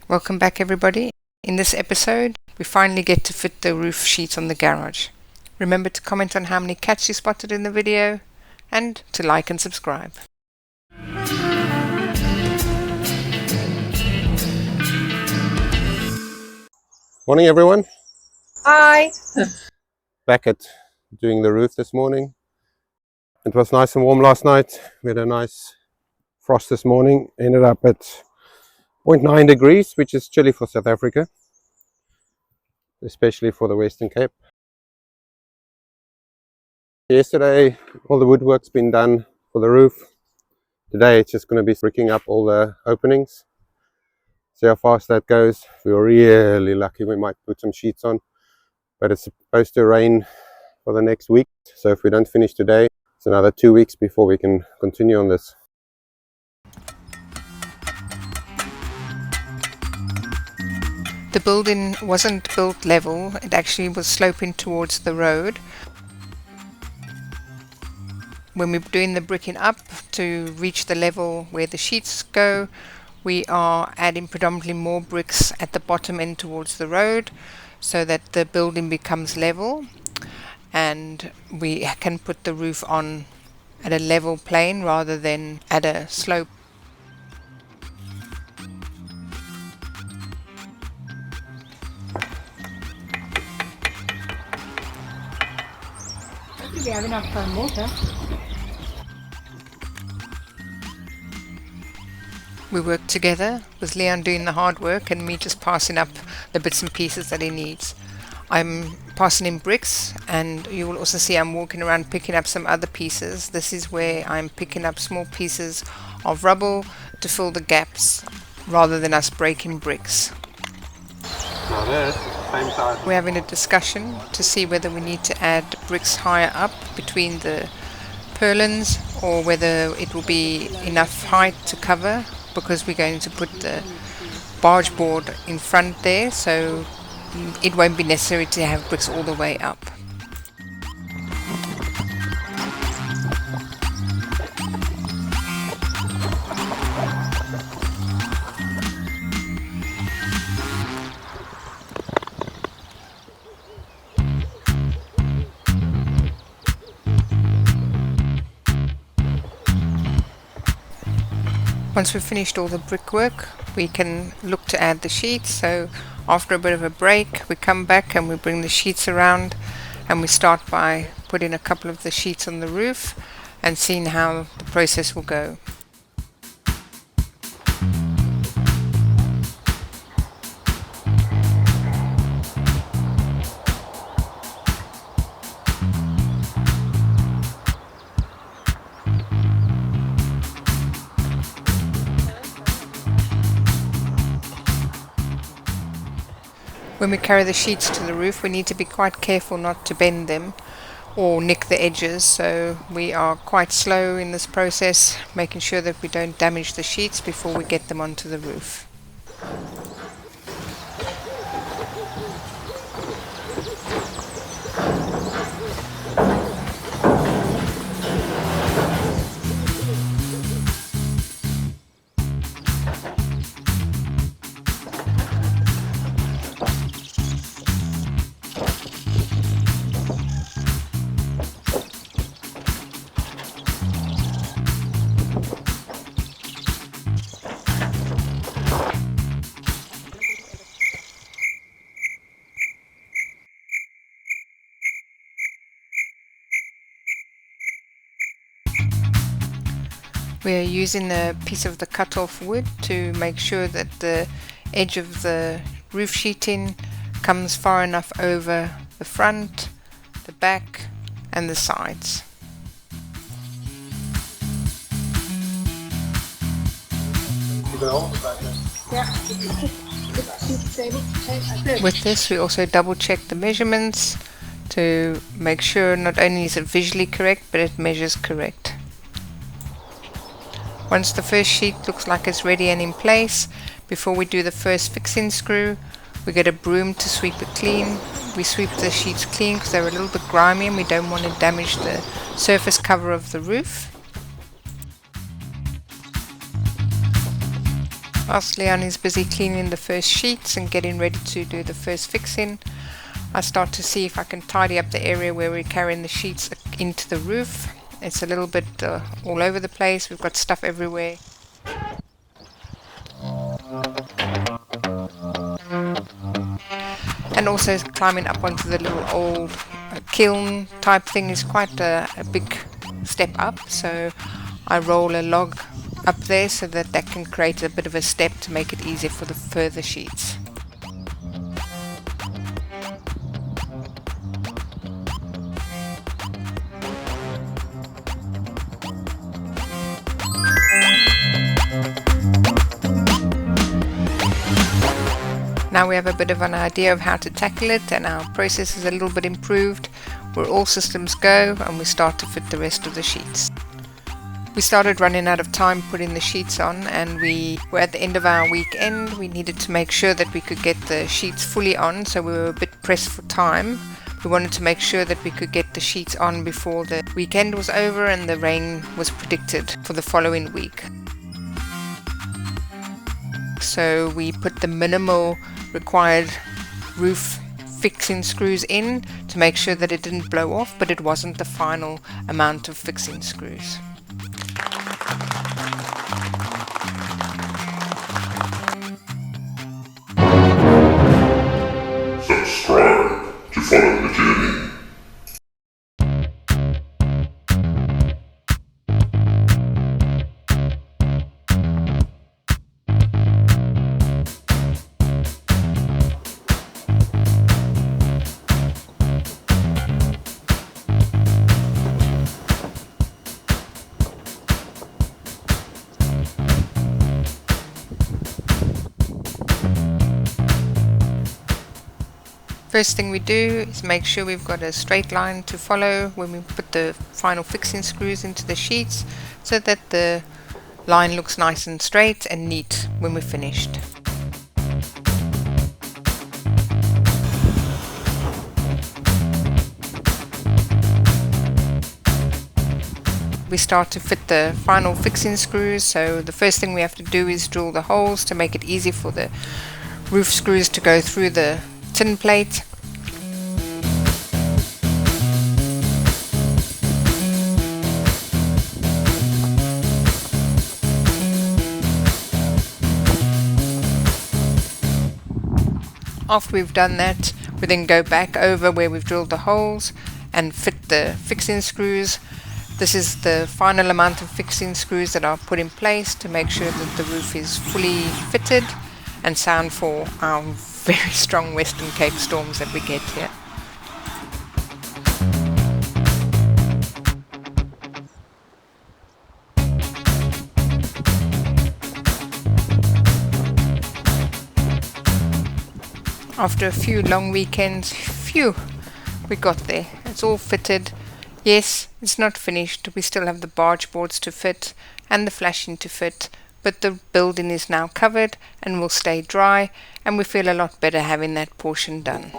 Welcome back everybody. In this episode, we finally get to fit the roof sheet on the garage. Remember to comment on how many cats you spotted in the video and to like and subscribe. Morning everyone. Hi. Back at doing the roof this morning. It was nice and warm last night. We had a nice frost this morning. Ended up at 0.9 degrees, which is chilly for South Africa, especially for the Western Cape. Yesterday all the woodwork's been done for the roof. Today it's just going to be bricking up all the openings. See how fast that goes. We were really lucky. We might put some sheets on, but it's supposed to rain for the next week, so if we don't finish today, it's another 2 weeks before we can continue on this. The building wasn't built level, it actually was sloping towards the road. When we're doing the bricking up to reach the level where the sheets go, we are adding predominantly more bricks at the bottom end towards the road so that the building becomes level and we can put the roof on at a level plane rather than at a slope. I think we have enough water. We work together with Leon doing the hard work and me just passing up the bits and pieces that he needs. I'm passing in bricks, and you will also see I'm walking around picking up some other pieces. This is where I'm picking up small pieces of rubble to fill the gaps rather than us breaking bricks. Now this is the same size. We're having a discussion to see whether we need to add bricks higher up between the purlins or whether it will be enough height to cover, because we're going to put the barge board in front there, so it won't be necessary to have bricks all the way up. Once we've finished all the brickwork, we can look to add the sheets. So after a bit of a break, we come back and we bring the sheets around, and we start by putting a couple of the sheets on the roof and seeing how the process will go. When we carry the sheets to the roof, we need to be quite careful not to bend them or nick the edges, so we are quite slow in this process, making sure that we don't damage the sheets before we get them onto the roof. We are using a piece of the cut off wood to make sure that the edge of the roof sheeting comes far enough over the front, the back and the sides. With this we also double check the measurements to make sure not only is it visually correct but it measures correct. Once the first sheet looks like it's ready and in place, before we do the first fixing screw, we get a broom to sweep it clean. We sweep the sheets clean because they're a little bit grimy and we don't want to damage the surface cover of the roof. Whilst Leon is busy cleaning the first sheets and getting ready to do the first fixing, I start to see if I can tidy up the area where we're carrying the sheets into the roof. It's a little bit all over the place. We've got stuff everywhere. And also climbing up onto the little old kiln type thing is quite a big step up. So I roll a log up there so that can create a bit of a step to make it easier for the further sheets. Now we have a bit of an idea of how to tackle it, and our process is a little bit improved. We're all systems go, and we start to fit the rest of the sheets. We started running out of time putting the sheets on, and we were at the end of our weekend. We needed to make sure that we could get the sheets fully on, so we were a bit pressed for time. We wanted to make sure that we could get the sheets on before the weekend was over and the rain was predicted for the following week. So we put the minimal required roof fixing screws in to make sure that it didn't blow off, but it wasn't the final amount of fixing screws. Subscribe to follow the journey. First thing we do is make sure we've got a straight line to follow when we put the final fixing screws into the sheets, so that the line looks nice and straight and neat when we're finished. We start to fit the final fixing screws, so the first thing we have to do is drill the holes to make it easy for the roof screws to go through the tin plate. After we've done that, we then go back over where we've drilled the holes and fit the fixing screws. This is the final amount of fixing screws that are put in place to make sure that the roof is fully fitted and sound for our very strong Western Cape storms that we get here. After a few long weekends, we got there. It's all fitted. Yes, it's not finished. We still have the barge boards to fit and the flashing to fit, but the building is now covered and will stay dry, and we feel a lot better having that portion done.